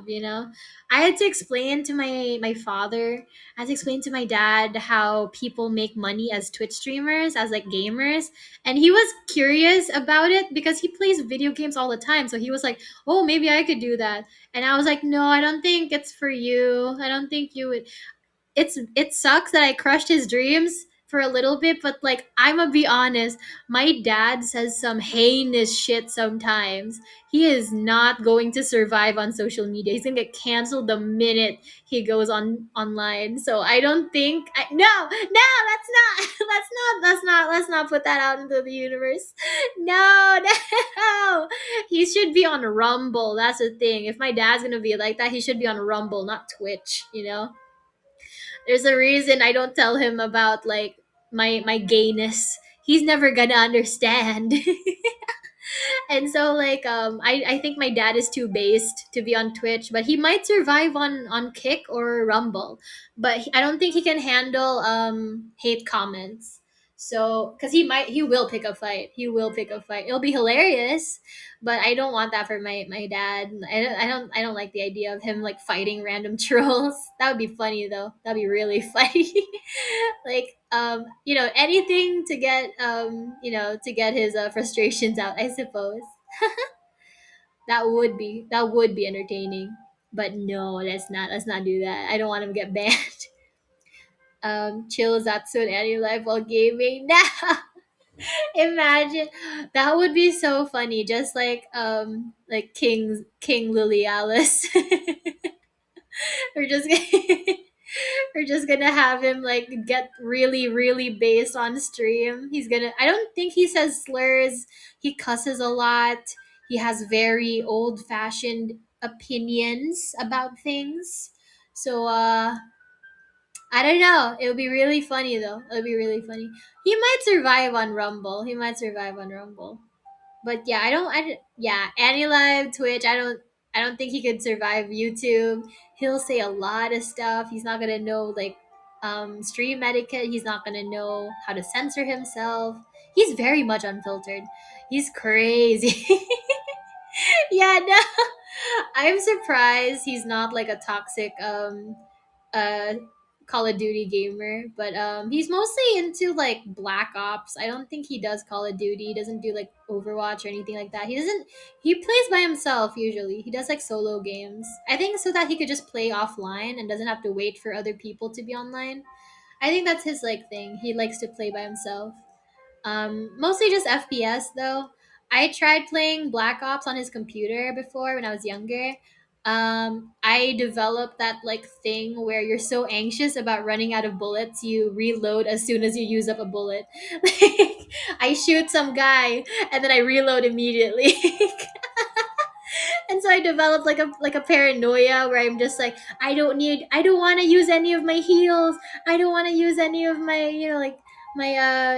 you know. I had to explain to my father, I had to explain to my dad how people make money as Twitch streamers, as like gamers, and he was curious about it because he plays video games all the time. So he was like, "Oh, maybe I could do that." And I was like, "No, I don't think it's for you. I don't think you would." It sucks that I crushed his dreams for a little bit, but like I'm gonna be honest, my dad says some heinous shit sometimes. He is not going to survive on social media. He's gonna get canceled the minute he goes on online. So I don't think no, let's not let's not put that out into the universe. No, no. He should be on Rumble. That's the thing. If my dad's gonna be like that, he should be on Rumble, not Twitch, you know? There's a reason I don't tell him about like my gayness. He's never gonna understand. And so like I think my dad is too based to be on Twitch, but he might survive on Kick or Rumble. But I don't think he can handle hate comments. So cuz he will pick a fight. He will pick a fight. It'll be hilarious, but I don't want that for my dad. I don't like the idea of him like fighting random trolls. That would be funny though. That'd be really funny. Like you know, anything to get you know, to get his frustrations out, I suppose. That would be entertaining. But no, let's not do that. I don't want him to get banned. Chill Zatsu and AniLive while gaming. Nah, imagine that would be so funny. Just like King Liliales. We're just we're just gonna have him like get really really based on stream. He's gonna, I don't think he says slurs. He cusses a lot. He has very old fashioned opinions about things. So I don't know. It would be really funny though. It would be really funny. He might survive on Rumble. He might survive on Rumble. But yeah, yeah, AniLive, Twitch, I don't think he could survive YouTube. He'll say a lot of stuff. He's not gonna know like stream etiquette. He's not gonna know how to censor himself. He's very much unfiltered. He's crazy. Yeah, no. I'm surprised he's not like a toxic uh Call of Duty gamer, but he's mostly into like Black Ops. I don't think he does Call of Duty. He doesn't do like Overwatch or anything like that. He doesn't, he plays by himself usually. He does like solo games. I think so that he could just play offline and doesn't have to wait for other people to be online. I think that's his like thing. He likes to play by himself. Mostly just FPS though. I tried playing Black Ops on his computer before when I was younger. I developed that like thing where you're so anxious about running out of bullets, you reload as soon as you use up a bullet. Like I shoot some guy and then I reload immediately. And so I developed like a paranoia where I'm just like, I don't want to use any of my heals. I don't want to use any of my, you know, like my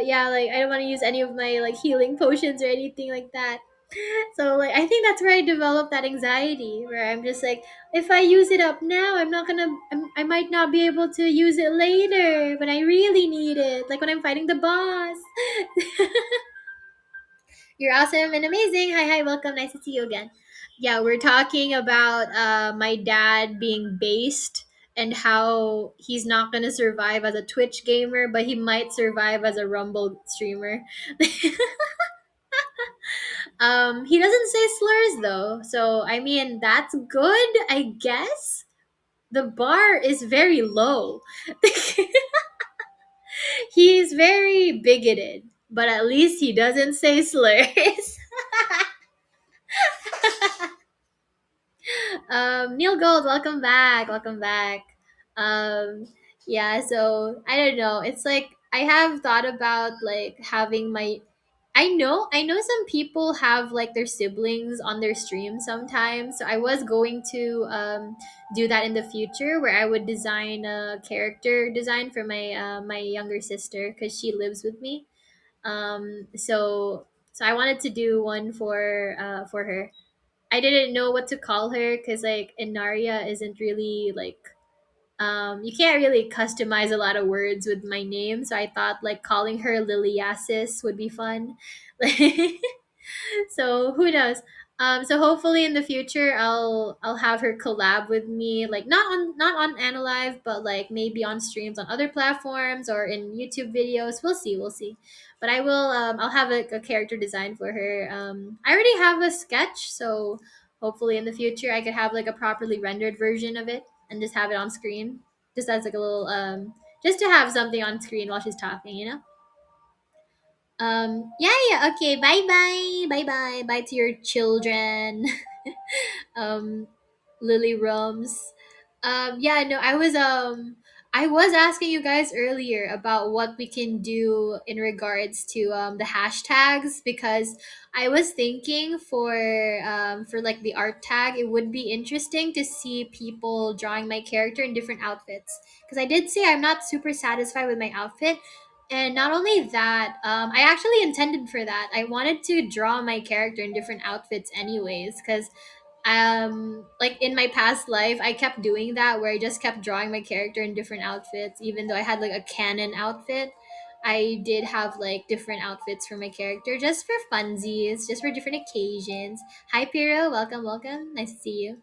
yeah, like I don't want to use any of my like healing potions or anything like that. So like I think that's where I developed that anxiety where I'm just like, if I use it up now, I might not be able to use it later when I really need it, like when I'm fighting the boss. You're awesome and amazing. Hi, hi, welcome. Nice to see you again. Yeah, we're talking about my dad being based and how he's not going to survive as a Twitch gamer, but he might survive as a Rumble streamer. He doesn't say slurs though. So, I mean, that's good, I guess. The bar is very low. He's very bigoted, but at least he doesn't say slurs. Neil Gold, welcome back. Welcome back. Um, yeah, so I don't know. It's like I have thought about like having my, I know some people have like their siblings on their stream sometimes. So I was going to do that in the future where I would design a character design for my younger sister because she lives with me. So I wanted to do one for her. I didn't know what to call her because like Enaria isn't really like you can't really customize a lot of words with my name, so I thought like calling her Liliasis would be fun. So who knows? So hopefully in the future I'll have her collab with me, like not on AniLive, but like maybe on streams on other platforms or in YouTube videos. We'll see. But I'll have a character design for her. I already have a sketch, so hopefully in the future I could have like a properly rendered version of it and just have it on screen, just as like a little just to have something on screen while she's talking, you know. Yeah, okay, bye to your children. um Lily Rums. Yeah, no, I was asking you guys earlier about what we can do in regards to the hashtags, because I was thinking for like the art tag, it would be interesting to see people drawing my character in different outfits, because I did say I'm not super satisfied with my outfit. And not only that, I actually intended for that. I wanted to draw my character in different outfits anyways, because like in my past life I kept doing that, where I just kept drawing my character in different outfits. Even though I had like a canon outfit, I did have like different outfits for my character, just for funsies, just for different occasions. Hi Piro, welcome, nice to see you.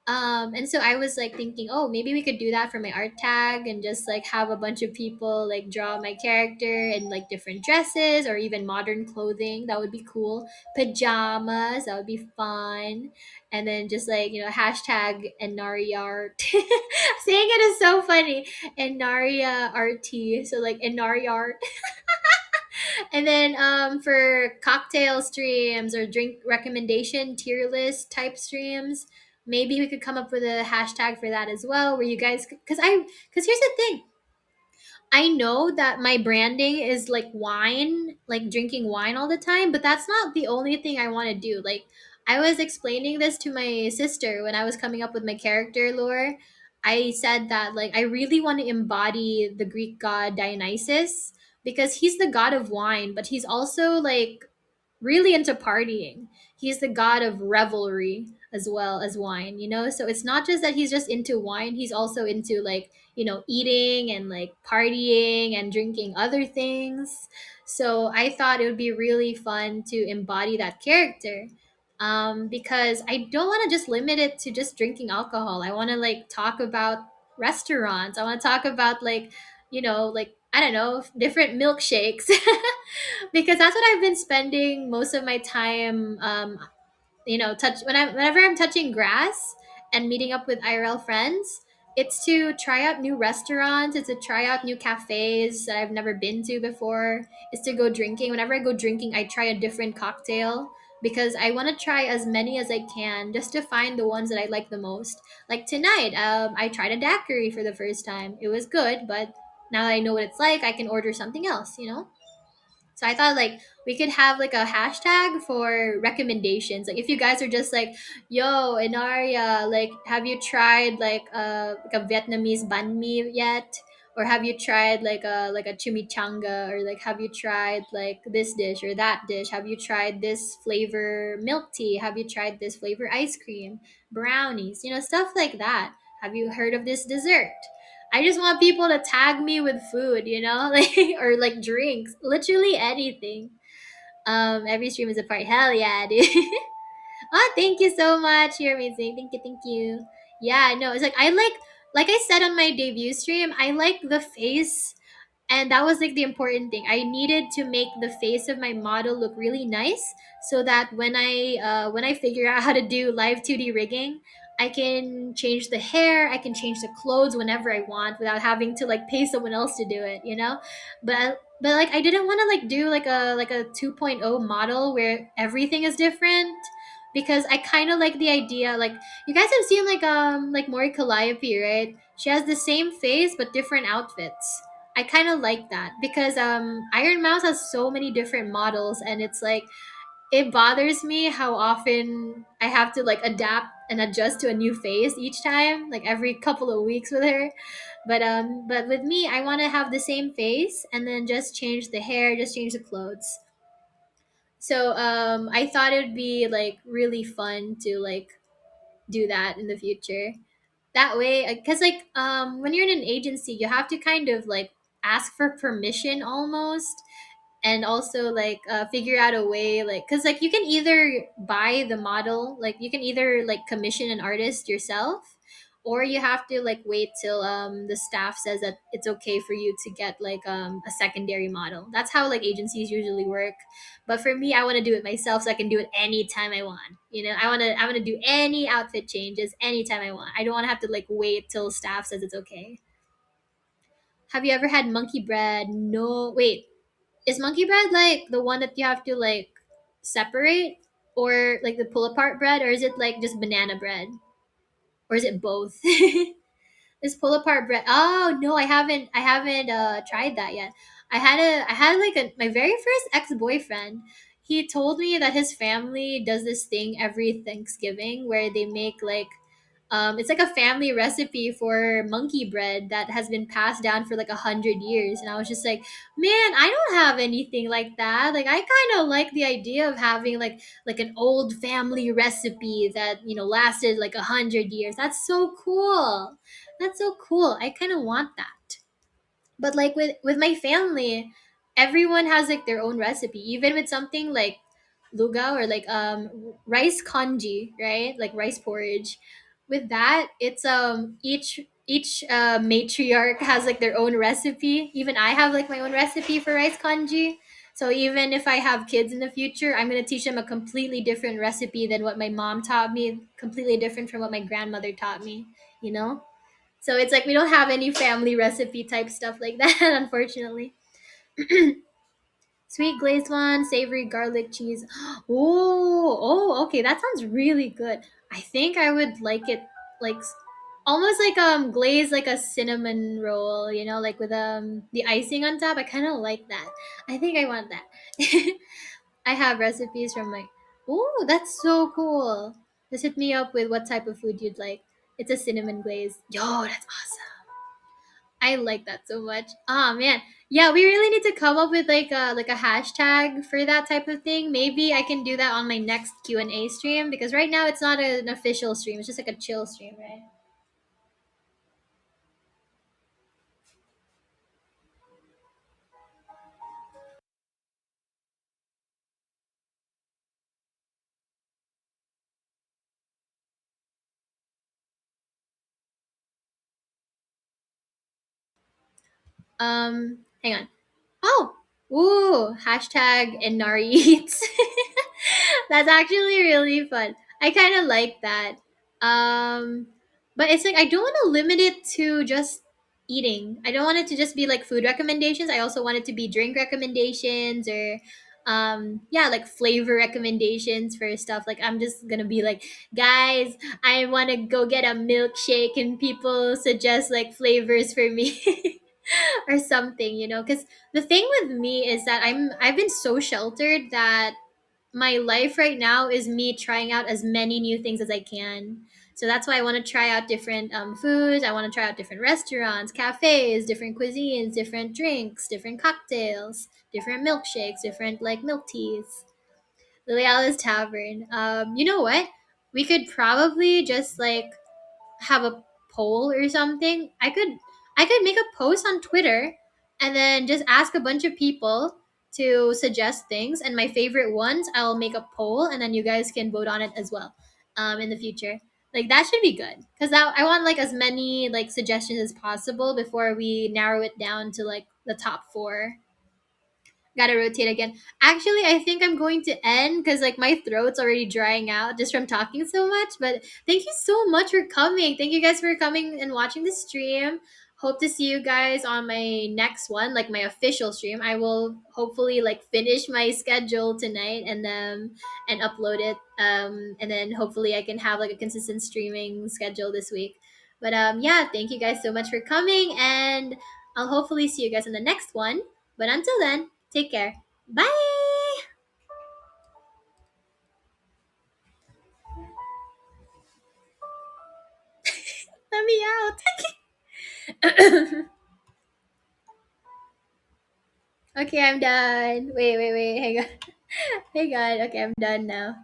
And so I was like thinking, oh, maybe we could do that for my art tag and just like have a bunch of people like draw my character in like different dresses or even modern clothing. That would be cool. Pajamas, that would be fun. And then just like, hashtag Enaria art. Saying it is so funny. Enaria RT. So like Enaria art. And then for cocktail streams or drink recommendation tier list type streams, maybe we could come up with a hashtag for that as well, where you guys, because here's the thing. I know that my branding is like wine, like drinking wine all the time, but that's not the only thing I want to do. Like, I was explaining this to my sister when I was coming up with my character lore. I said that like I really want to embody the Greek god Dionysus, because he's the god of wine, but he's also like really into partying. He's the god of revelry as well as wine, you know? So it's not just that he's just into wine, he's also into like, eating and like partying and drinking other things. So I thought it would be really fun to embody that character. Because I don't want to just limit it to just drinking alcohol. I want to like talk about restaurants. I want to talk about like, like I don't know, different milkshakes. Because that's what I've been spending most of my time. Touch whenever I'm touching grass and meeting up with IRL friends. It's to try out new restaurants. It's to try out new cafes that I've never been to before. It's to go drinking. Whenever I go drinking, I try a different cocktail, because I want to try as many as I can just to find the ones that I like the most. Like tonight, I tried a daiquiri for the first time. It was good, but now that I know what it's like, I can order something else. So I thought like we could have like a hashtag for recommendations. Like if you guys are just like, yo, Enaria, like have you tried like a Vietnamese banh mi yet? Or have you tried like a chimichanga? Or like have you tried like this dish or that dish? Have you tried this flavor milk tea? Have you tried this flavor ice cream? Brownies, stuff like that. Have you heard of this dessert? I just want people to tag me with food, like or like drinks, literally anything. Every stream is a part. Hell yeah, dude. Oh, thank you so much. You're amazing. Thank you. Yeah, no, it's like like I said on my debut stream, I like the face, and that was like the important thing. I needed to make the face of my model look really nice, so that when I figure out how to do live 2D rigging, I can change the hair, I can change the clothes whenever I want without having to like pay someone else to do it. But like I didn't want to like do like a 2.0 model where everything is different, because I kind of like the idea, like you guys have seen like Mori Calliope, right? She has the same face but different outfits. I kind of like that, because Iron Mouse has so many different models, and it's like it bothers me how often I have to like adapt and adjust to a new face each time, like every couple of weeks with her. But with me, I want to have the same face and then just change the hair, just change the clothes. So I thought it would be like really fun to like do that in the future. That way, because like when you're in an agency, you have to kind of like ask for permission almost. and also like figure out a way, like, because like you can either buy the model, like you can either like commission an artist yourself, or you have to like wait till the staff says that it's okay for you to get like a secondary model. That's how like agencies usually work. But for me, I want to do it myself so I can do it anytime I want. You know, I want to do any outfit changes anytime I want. I don't want to have to like wait till staff says it's okay. Have you ever had monkey bread? No, wait. Is monkey bread like the one that you have to like separate, or like the pull apart bread, or is it like just banana bread, or is it both? This pull apart bread. Oh no, I haven't tried that yet. I had like my very first ex-boyfriend. He told me that his family does this thing every Thanksgiving where they make like it's like a family recipe for monkey bread that has been passed down for like 100 years. And I was just like, man, I don't have anything like that. Like I kind of like the idea of having like an old family recipe that lasted like 100 years. That's so cool. That's so cool. I kind of want that. But like with my family, everyone has like their own recipe. Even with something like luga, or like rice kanji, right? Like rice porridge. With that, it's each matriarch has like their own recipe. Even I have like my own recipe for rice kanji. So even if I have kids in the future, I'm gonna teach them a completely different recipe than what my mom taught me, completely different from what my grandmother taught me. You know. So it's like we don't have any family recipe type stuff like that, unfortunately. Sweet glazed one, savory garlic cheese. Oh, okay, that sounds really good. I think I would like it like almost like glazed like a cinnamon roll, like with the icing on top. I kind of like that. I think I want that. I have recipes from like, oh, that's so cool. Just hit me up with what type of food you'd like. It's a cinnamon glaze. Yo, that's awesome. I like that so much. Oh man. Yeah, we really need to come up with like a hashtag for that type of thing. Maybe I can do that on my next Q&A stream, because right now it's not an official stream. It's just like a chill stream, right? Hang on. Oh, ooh, hashtag Inari eats. That's actually really fun. I kind of like that. Um, but it's like I don't want to limit it to just eating. I don't want it to just be like food recommendations. I also want it to be drink recommendations, or yeah, like flavor recommendations for stuff. Like I'm just gonna be like, guys, I want to go get a milkshake, and people suggest like flavors for me. Or something, because the thing with me is that I've been so sheltered that my life right now is me trying out as many new things as I can. So that's why I want to try out different foods. I want to try out different restaurants, cafes, different cuisines, different drinks, different cocktails, different milkshakes, different like milk teas. Liliales Tavern. You know what? We could probably just like have a poll or something. I could make a post on Twitter and then just ask a bunch of people to suggest things, and my favorite ones I'll make a poll, and then you guys can vote on it as well in the future. Like that should be good, because I want like as many like suggestions as possible before we narrow it down to like the top four. Gotta rotate again. Actually, I think I'm going to end because like my throat's already drying out just from talking so much. But thank you so much for coming. Thank you guys for coming and watching the stream. Hope to see you guys on my next one, like my official stream. I will hopefully like finish my schedule tonight and upload it. And then hopefully I can have like a consistent streaming schedule this week. But yeah, thank you guys so much for coming, and I'll hopefully see you guys in the next one. But until then, take care. Bye. Let me out. Okay, I'm done. Wait. Hang on. Hang on. Okay, I'm done now.